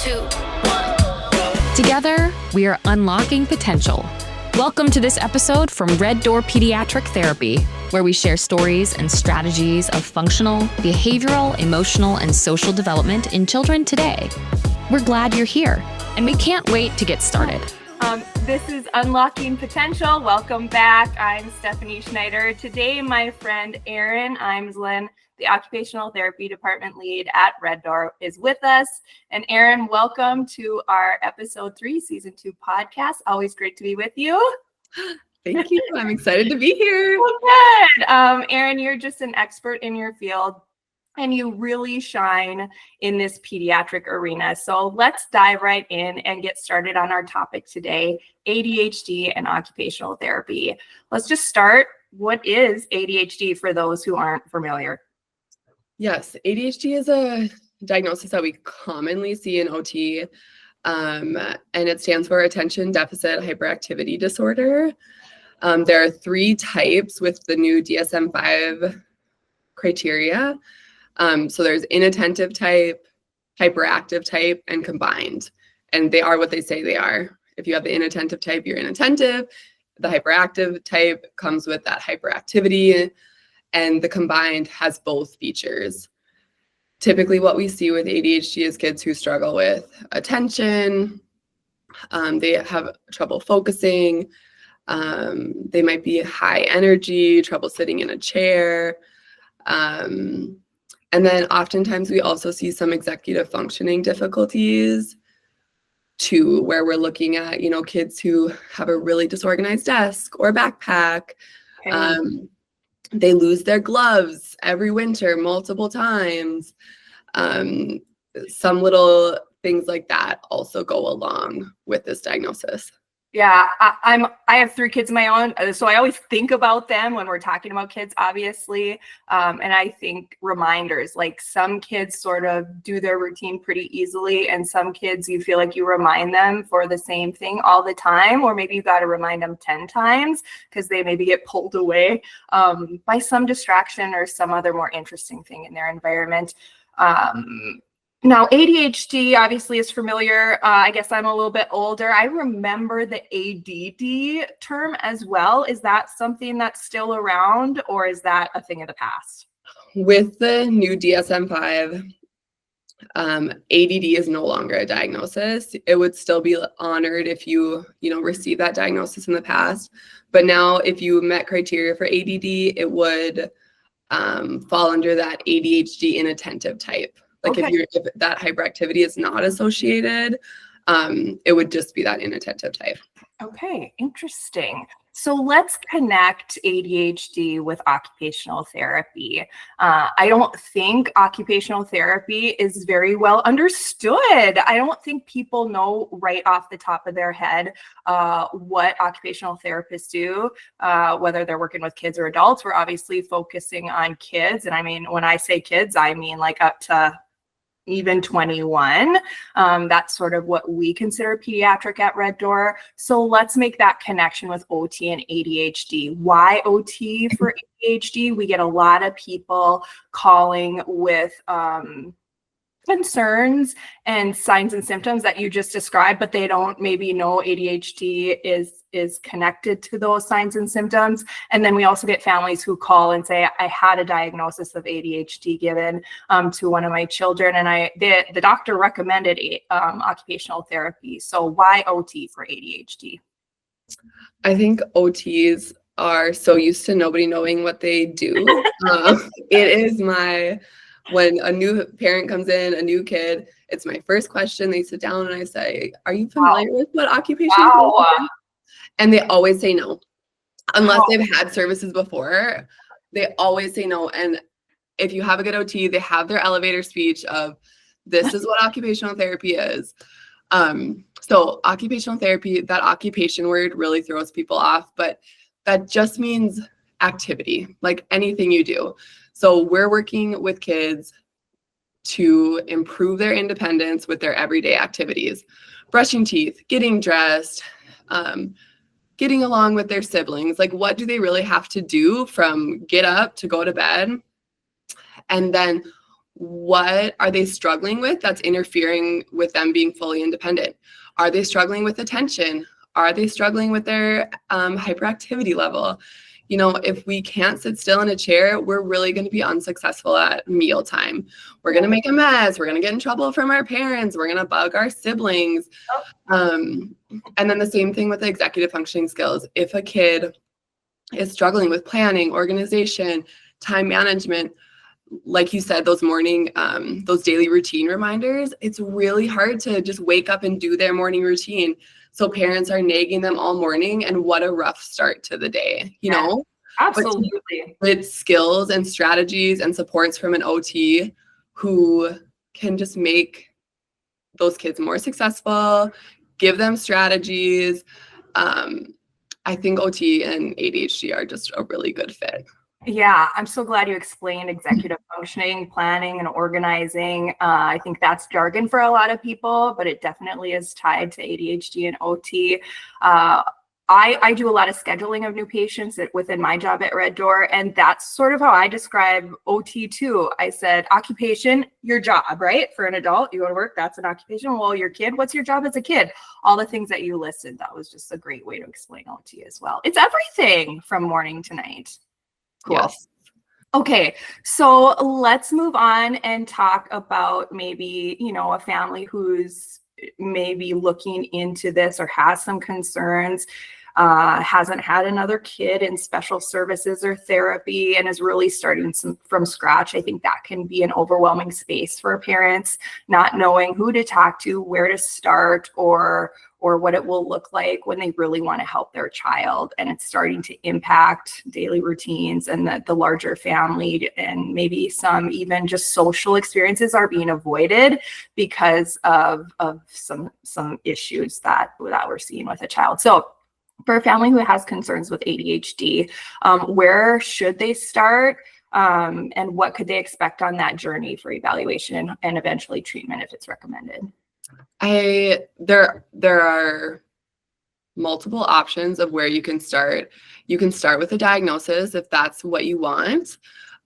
2, 1. Together, we are unlocking potential. Welcome to this episode from Red Door Pediatric Therapy, where we share stories and strategies of functional, behavioral, emotional, and social development in children today. We're glad you're here, and we can't wait to get started. This is Unlocking Potential. Welcome back. I'm Stephanie Schneider. Today, my friend Erin Imsland, the occupational therapy department lead at Red Door, is with us. And Erin, welcome to our episode 3, season 2 podcast. Always great to be with you. Thank you. I'm excited to be here. Well, good. Erin, you're just an expert in your field, and you really shine in this pediatric arena. So let's dive right in and get started on our topic today, ADHD and occupational therapy. Let's just start. What is ADHD for those who aren't familiar? Yes, ADHD is a diagnosis that we commonly see in OT, and it stands for Attention Deficit Hyperactivity Disorder. There are 3 types with the new DSM-5 criteria. So there's inattentive type, hyperactive type, and combined. And they are what they say they are. If you have the inattentive type, you're inattentive. The hyperactive type comes with that hyperactivity, and the combined has both features. Typically what we see with ADHD is kids who struggle with attention. They have trouble focusing. They might be high energy, trouble sitting in a chair. And then oftentimes we also see some executive functioning difficulties too, where we're looking at, kids who have a really disorganized desk or backpack. Okay. They lose their gloves every winter multiple times. Some little things like that also go along with this diagnosis. Yeah, I have 3 kids of my own, so I always think about them when we're talking about kids, obviously. And I think reminders, like some kids sort of do their routine pretty easily, and some kids you feel like you remind them for the same thing all the time, or maybe you got to remind them 10 times because they maybe get pulled away by some distraction or some other more interesting thing in their environment. Now, ADHD obviously is familiar. I guess I'm a little bit older. I remember the ADD term as well. Is that something that's still around, or is that a thing of the past? With the new DSM-5, ADD is no longer a diagnosis. It would still be honored if you received that diagnosis in the past. But now if you met criteria for ADD, it would fall under that ADHD inattentive type. Like okay. if that hyperactivity is not associated, it would just be that inattentive type. Okay, interesting. So let's connect ADHD with occupational therapy. I don't think occupational therapy is very well understood. I don't think people know right off the top of their head what occupational therapists do, whether they're working with kids or adults. We're obviously focusing on kids. And I mean, when I say kids, I mean like up to even 21. That's sort of what we consider pediatric at Red Door. So let's make that connection with OT and ADHD. Why OT for ADHD? We get a lot of people calling with concerns and signs and symptoms that you just described, but they don't maybe know ADHD is connected to those signs and symptoms. And then we also get families who call and say, I had a diagnosis of ADHD given to one of my children, and the doctor recommended occupational therapy. So why OT for ADHD? I think OTs are so used to nobody knowing what they do. It is when a new parent comes in, a new kid, it's my first question. They sit down and I say, are you familiar with what occupational therapy is? And they always say no. Unless they've had services before, they always say no. And if you have a good OT, they have their elevator speech of, this is what occupational therapy is. So occupational therapy, that occupation word really throws people off, but that just means activity, like anything you do. So we're working with kids to improve their independence with their everyday activities, brushing teeth, getting dressed, getting along with their siblings. Like, what do they really have to do from get up to go to bed? And then what are they struggling with that's interfering with them being fully independent? Are they struggling with attention? Are they struggling with their hyperactivity level? You know, if we can't sit still in a chair, we're really going to be unsuccessful at mealtime. We're going to make a mess. We're going to get in trouble from our parents. We're going to bug our siblings. And then the same thing with the executive functioning skills. If a kid is struggling with planning, organization, time management, like you said, those daily routine reminders, it's really hard to just wake up and do their morning routine. So parents are nagging them all morning, and what a rough start to the day, you know? Absolutely. With skills and strategies and supports from an OT who can just make those kids more successful, give them strategies. I think OT and ADHD are just a really good fit. Yeah, I'm so glad you explained executive functioning, planning, and organizing. I think that's jargon for a lot of people, but it definitely is tied to ADHD and OT. I do a lot of scheduling of new patients within my job at Red Door, and that's sort of how I describe OT too. I said, occupation, your job, right? For an adult, you go to work, that's an occupation. Well, your kid, what's your job as a kid? All the things that you listed, that was just a great way to explain OT as well. It's everything from morning to night. Cool. Yes. Okay, so let's move on and talk about maybe, a family who's maybe looking into this or has some concerns, hasn't had another kid in special services or therapy, and is really starting from scratch. I think that can be an overwhelming space for parents, not knowing who to talk to, where to start, or what it will look like when they really want to help their child, and it's starting to impact daily routines and the larger family, and maybe some even just social experiences are being avoided because of some issues that we're seeing with a child. So for a family who has concerns with ADHD, where should they start? And what could they expect on that journey for evaluation and eventually treatment if it's recommended? There are multiple options of where you can start. You can start with a diagnosis if that's what you want.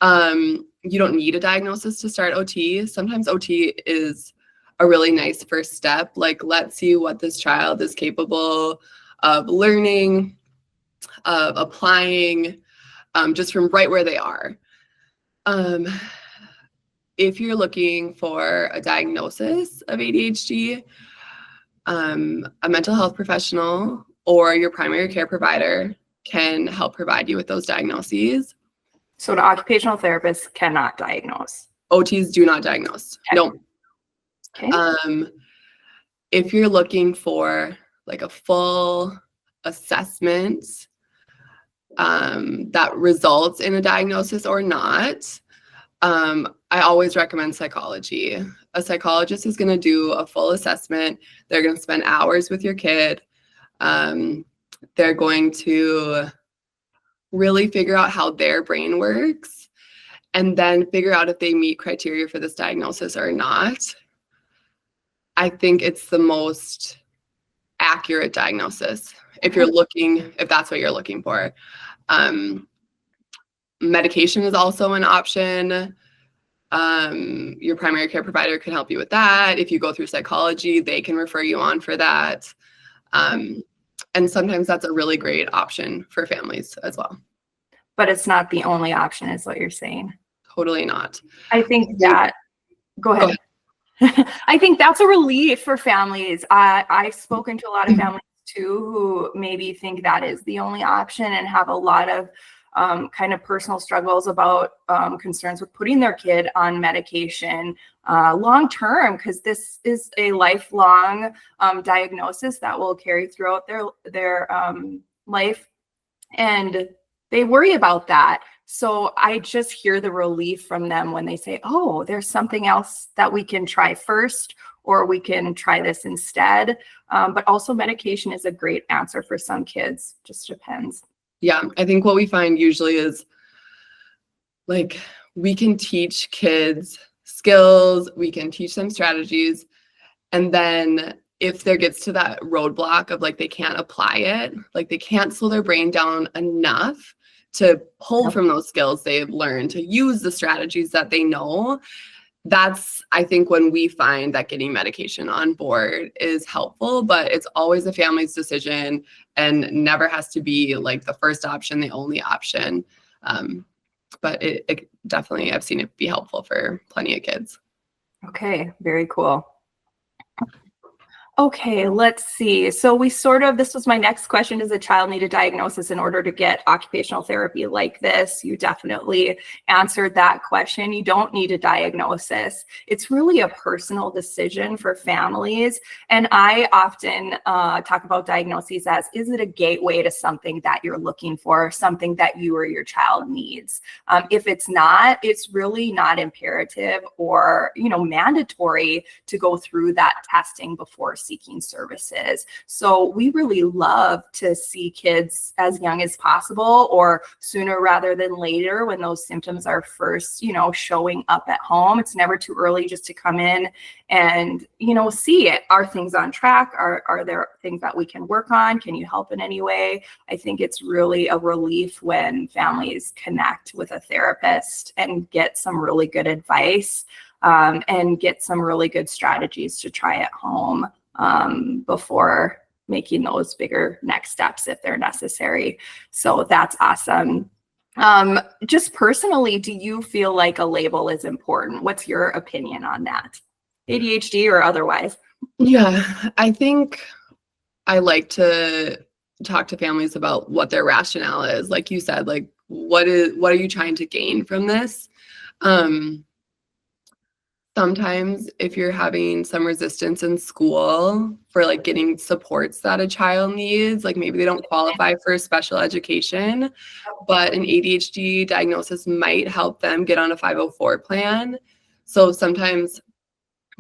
You don't need a diagnosis to start OT. Sometimes OT is a really nice first step. Like, let's see what this child is capable of learning, of applying, just from right where they are. If you're looking for a diagnosis of ADHD, a mental health professional or your primary care provider can help provide you with those diagnoses. So an occupational therapist cannot diagnose. OTs do not diagnose. Okay. No. Okay. If you're looking for like a full assessment that results in a diagnosis or not, I always recommend psychology. A psychologist is going to do a full assessment. They're going to spend hours with your kid. They're going to really figure out how their brain works and then figure out if they meet criteria for this diagnosis or not. I think it's the most accurate diagnosis if that's what you're looking for. Medication is also an option. Your primary care provider can help you with that. If you go through psychology, they can refer you on for that. And sometimes that's a really great option for families as well. But it's not the only option, is what you're saying. Totally not. I think that, go ahead. I think that's a relief for families. I've spoken to a lot of families too who maybe think that is the only option and have a lot of kind of personal struggles about concerns with putting their kid on medication long term, because this is a lifelong diagnosis that will carry throughout their life, and they worry about that. So I just hear the relief from them when they say, oh, there's something else that we can try first, or we can try this instead. But also medication is a great answer for some kids, just depends. Yeah, I think what we find usually is like we can teach kids skills, we can teach them strategies, and then if there gets to that roadblock of like they can't apply it, like they can't slow their brain down enough to pull from those skills they've learned, to use the strategies that they know, that's, I think, when we find that getting medication on board is helpful, but it's always a family's decision and never has to be like the first option, the only option. But it definitely, I've seen it be helpful for plenty of kids. Okay, very cool. Okay, let's see. So this was my next question. Does a child need a diagnosis in order to get occupational therapy like this? You definitely answered that question. You don't need a diagnosis. It's really a personal decision for families. And I often talk about diagnoses as, is it a gateway to something that you're looking for, something that you or your child needs? If it's not, it's really not imperative or, mandatory to go through that testing before seeking services. So we really love to see kids as young as possible, or sooner rather than later, when those symptoms are first, showing up at home. It's never too early just to come in and, see it. Are things on track? Are there things that we can work on? Can you help in any way? I think it's really a relief when families connect with a therapist and get some really good advice, and get some really good strategies to try at home before making those bigger next steps if they're necessary. So that's awesome. Just personally, do you feel like a label is important? What's your opinion on that? ADHD or otherwise? Yeah, I think I like to talk to families about what their rationale is. Like you said, like what are you trying to gain from this? Sometimes if you're having some resistance in school for like getting supports that a child needs, like maybe they don't qualify for special education, but an ADHD diagnosis might help them get on a 504 plan. So sometimes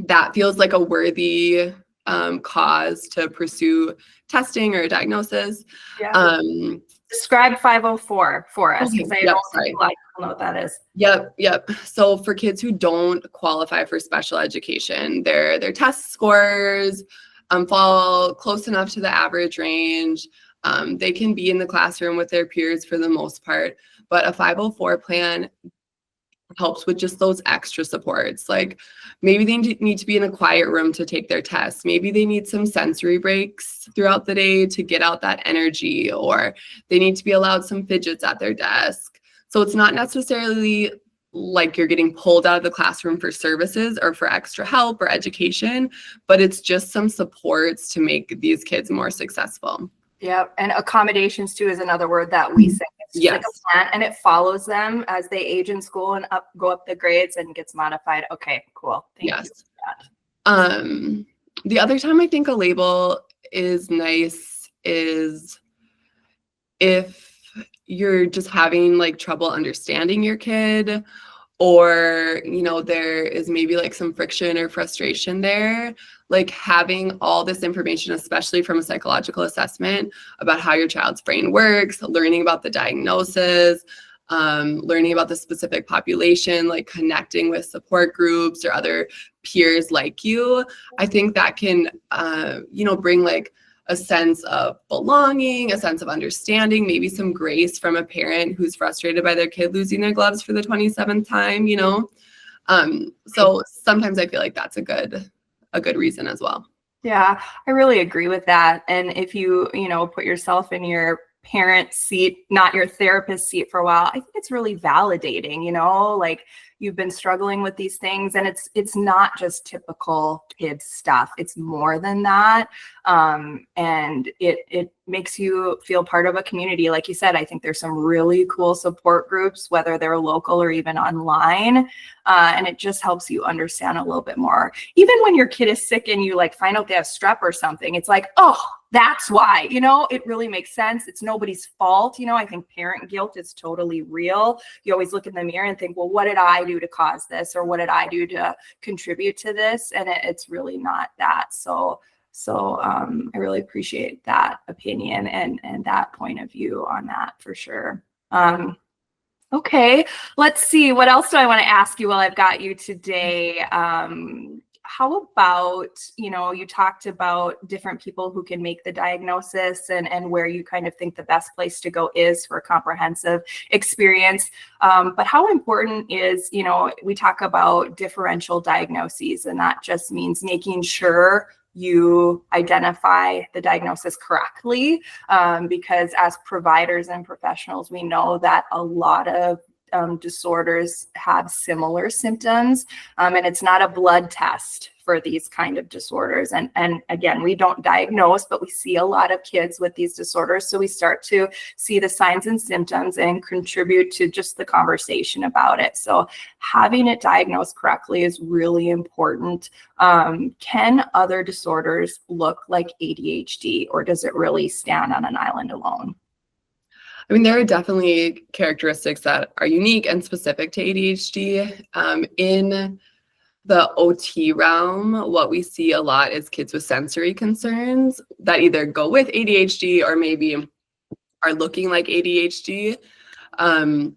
that feels like a worthy cause to pursue testing or a diagnosis. Yeah. Describe 504 for us, because I don't know what that is. Yep. So for kids who don't qualify for special education, their test scores fall close enough to the average range. They can be in the classroom with their peers for the most part, but a 504 plan helps with just those extra supports. Like maybe they need to be in a quiet room to take their test. Maybe they need some sensory breaks throughout the day to get out that energy, or they need to be allowed some fidgets at their desk. So it's not necessarily like you're getting pulled out of the classroom for services or for extra help or education, but it's just some supports to make these kids more successful. Yeah, and accommodations too is another word that we say. It's yes. Like a plan, and it follows them as they age in school and go up the grades and gets modified. Okay, cool. Thank you for that. The other time I think a label is nice is if you're just having like trouble understanding your kid, or there is maybe like some friction or frustration there, like having all this information, especially from a psychological assessment about how your child's brain works, learning about the diagnosis, learning about the specific population, like connecting with support groups or other peers like you. I think that can, bring like a sense of belonging, a sense of understanding, maybe some grace from a parent who's frustrated by their kid losing their gloves for the 27th time, So sometimes I feel like that's a good reason as well. Yeah, I really agree with that. And if you, put yourself in your parent seat, not your therapist seat for a while, I think it's really validating, like you've been struggling with these things, and it's not just typical kid stuff. It's more than that. And it makes you feel part of a community. Like you said, I think there's some really cool support groups, whether they're local or even online. And it just helps you understand a little bit more. Even when your kid is sick and you like find out they have strep or something, it's like, oh, that's why, it really makes sense. It's nobody's fault. I think parent guilt is totally real. You always look in the mirror and think, well, what did I do to cause this? Or what did I do to contribute to this? And it's really not that. So I really appreciate that opinion and that point of view on that for sure. Okay, let's see. What else do I want to ask you while I've got you today? how about, you talked about different people who can make the diagnosis and where you kind of think the best place to go is for a comprehensive experience. But how important is, we talk about differential diagnoses, and that just means making sure you identify the diagnosis correctly, because as providers and professionals, we know that a lot of disorders have similar symptoms, and it's not a blood test for these kind of disorders. And again, we don't diagnose, but we see a lot of kids with these disorders. So we start to see the signs and symptoms and contribute to just the conversation about it. So having it diagnosed correctly is really important. Can other disorders look like ADHD, or does it really stand on an island alone? I mean, there are definitely characteristics that are unique and specific to ADHD. In the OT realm, what we see a lot is kids with sensory concerns that either go with ADHD or maybe are looking like ADHD. A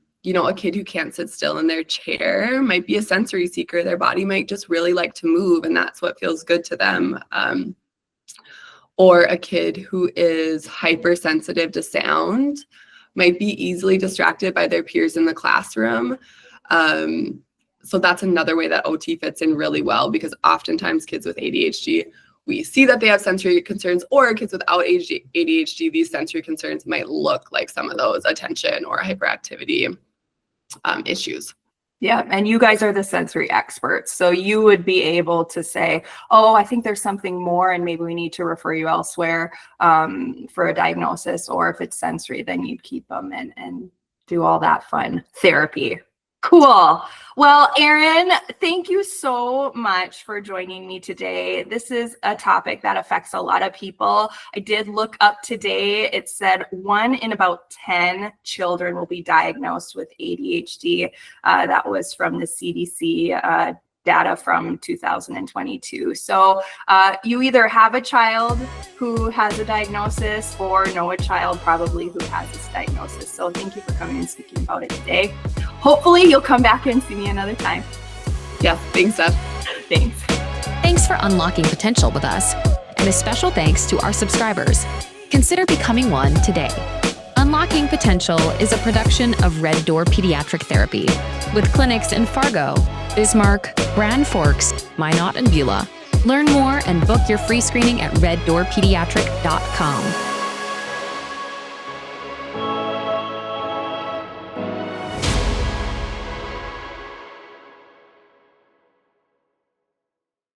kid who can't sit still in their chair might be a sensory seeker. Their body might just really like to move, and that's what feels good to them. Or a kid who is hypersensitive to sound might be easily distracted by their peers in the classroom. So that's another way that OT fits in really well, because oftentimes kids with ADHD, we see that they have sensory concerns, or kids without ADHD, these sensory concerns might look like some of those attention or hyperactivity issues. Yeah, and you guys are the sensory experts. So you would be able to say, oh, I think there's something more, and maybe we need to refer you elsewhere for a diagnosis. Or if it's sensory, then you'd keep them and do all that fun therapy. Cool. Well, Erin, thank you so much for joining me today. This is a topic that affects a lot of people. I did look up today. It said 1 in about 10 children will be diagnosed with ADHD. That was from the CDC data from 2022. So you either have a child who has a diagnosis or know a child probably who has this diagnosis. So thank you for coming and speaking about it today. Hopefully you'll come back and see me another time. Yeah, thanks, Steph. Thanks. Thanks for unlocking potential with us, and a special thanks to our subscribers. Consider becoming one today. Unlocking Potential is a production of Red Door Pediatric Therapy, with clinics in Fargo, Bismarck, Grand Forks, Minot, and Beulah. Learn more and book your free screening at reddoorpediatric.com.